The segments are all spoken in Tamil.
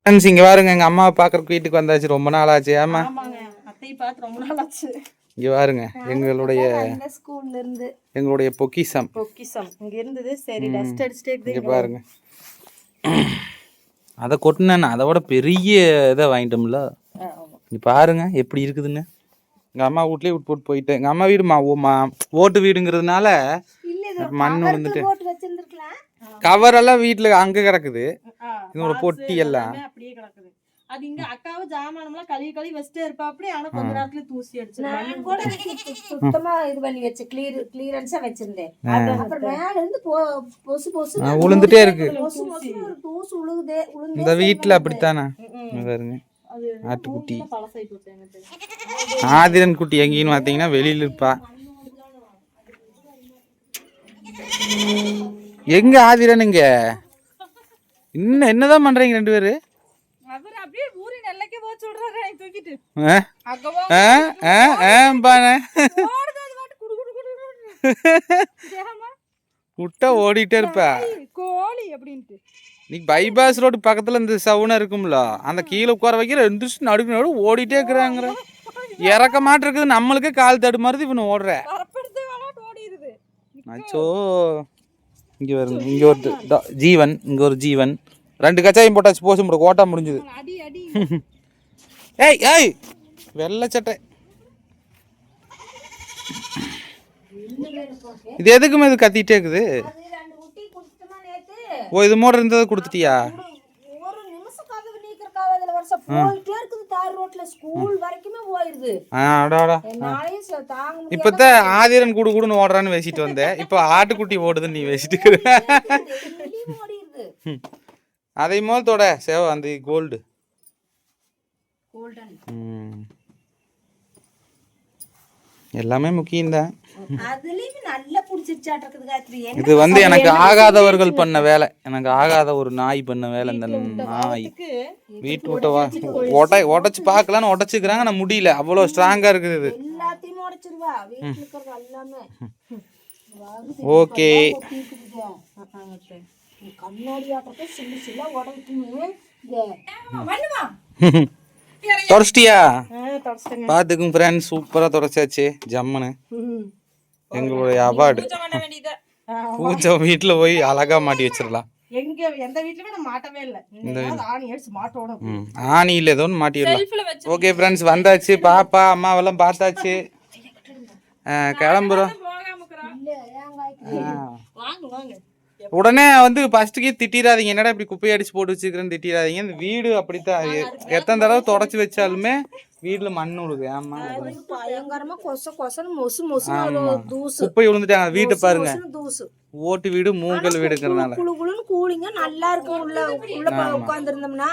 ஃப்ரெண்ட்ஸ் இங்கே பாருங்க எங்கள் அம்மாவை பார்க்குறக்கு வீட்டுக்கு வந்தாச்சு. ரொம்ப நாள் ஆச்சு. ஏமா அத்தையை பார்த்து ரொம்ப நாள் ஆச்சு. இங்கே பாருங்க எங்களுடைய பொக்கிஷம் இங்கே இருந்தது. சரி டஸ்ட் அடிச்சுட்டே இங்கே பாருங்க. அதை கொட்டினேன். அதை விட பெரிய இதை வாங்கிட்டோம்ல. இங்கே பாருங்க எப்படி இருக்குதுன்னு. எங்கள் அம்மா வீட்லேயே விட்டு போட்டு போயிட்டேன். எங்கள் அம்மா வீடு ஓட்டு வீடுங்கிறதுனால மண் விழுந்துட்டு கவரெல்லாம் வீட்டில் அங்கே கிடக்குது. இதோட பொட்டி எல்லாம் அப்படியே கிடக்குது. அது இங்க அக்காவும் ஜாமானம்லாம் கழுவி வச்சுட்டே இருப்பா. அப்படி ஆனா கொஞ்ச நேரத்துல தூசி அடிச்சு சுத்தமா இது பண்ணி வச்சு கிளியரன்ஸா வச்சிருந்தேன். அப்புறம் மேல இருந்து பொசு விழுந்துட்டே இருக்கு. தூசு உழுகுதே. இந்த வீட்டுல அப்படித்தானே பாருங்க. ஆட்டுக்குட்டி ஆதிரன் குட்டி எங்கேன்னு பாத்தீங்கன்னா வெளியில இருப்பா. எங்க ஆதிரன் இங்க இன்னும் என்னதான் பண்றீங்க ரெண்டு பேரு? விட்டா ஓடிட்டே இருப்பா. நீ பைபாஸ் ரோடு பக்கத்துல இந்த சவுனா இருக்கும்ல, அந்த கீழே உட்கார வைக்கிற எந்திரிச்சு நடுக்கு நடு ஓடிட்டே இருக்கிறாங்க. இறக்க மாட்டு இருக்குது. நம்மளுக்கே கால் தடுமாறுது. இவனு ஓடுற அச்சோ. இங்க வருங்க. இங்க ஒரு ஜீவன், இங்க ஒரு ஜீவன். ரெண்டு கச்சாயம் போட்டாச்சு. போச்சு முடி ஓட்டா முடிஞ்சது. ஏய் ஏய் வெள்ளை சட்டை இது எதுக்குமே இது கத்திட்டே இருக்குது? ஓ இது மோட்டர் இருந்ததை கொடுத்துட்டியா? இப்பதான் ஆதிரன் கூடு கூடுன்னு ஓடுறான்னு பேசிட்டு வந்தேன். இப்ப ஆட்டுக்குட்டி ஓடுதுன்னு நீ பேசிட்டு இருக்கிற. அதை மோதத்தோட சேவ அந்த கோல்டு எல்லாமே முக்கியம்தான். இது வந்து எனக்கு ஆகாதவர்கள் பண்ண வேலை. எனக்கு ஆகாத ஒரு நாய் பண்ண வேலை. இந்த நாய் வீட்டு விட்ட உடச்சு பாக்கலான்னு உடச்சுக்கிறாங்க. நான் முடியல. அவ்வளவு ஸ்ட்ராங்கா இருக்குது. ஓகே தொடச்சிட்டியா? பாத்துக்குங்க ஃப்ரெண்ட்ஸ், சூப்பரா தொடச்சாச்சு ஜம்முன்னு. எங்களுடைய அவார்டு பூஜை வீட்டுல போய் அழகா மாட்டி வச்சிடலாம். ஆணி இல்ல ஏதோ மாட்டிடலாம். ஓகே ஃப்ரெண்ட்ஸ் வந்தாச்சு. பாப்பா அம்மாவெல்லாம் பார்த்தாச்சு. கிளம்புறோம். உடனே வந்து ஃபர்ஸ்ட்டுக்கே திட்டிடாதீங்க. என்னடா இப்படி குப்பையை அடிச்சு போட்டு வச்சுக்கிறேன்னு திட்டிடாதீங்க. இந்த வீடு அப்படித்தான். எத்தனை தடவை தொடச்சி வச்சாலுமே வீட்டுல மண் விழுது. ஆமா குப்பை விழுந்துட்டாங்க. வீட்டை பாருங்க. ஓட்டு வீடு மூங்கல் வீடுங்கிறதுனால நல்லா இருக்கும். உள்ள உட்கார்ந்து இருந்தோம்னா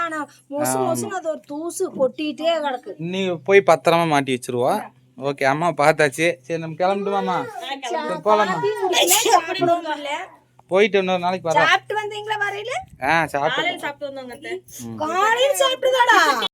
அது ஒரு தூசு கொட்டிட்டே கிடக்கு. நீ போய் பத்திரமா மாட்டி வச்சிருவா. ஓகே அம்மா பார்த்தாச்சு. சரி நம்ம கிளம்பிடுவாமா? போலாமா? போயிட்டு இன்னொரு நாளைக்கு வரேன். சாப்பிட்டு வந்தீங்களா? வரையில சாப்பிட்டு காலையில சாப்பிட்டு வந்தாங்க.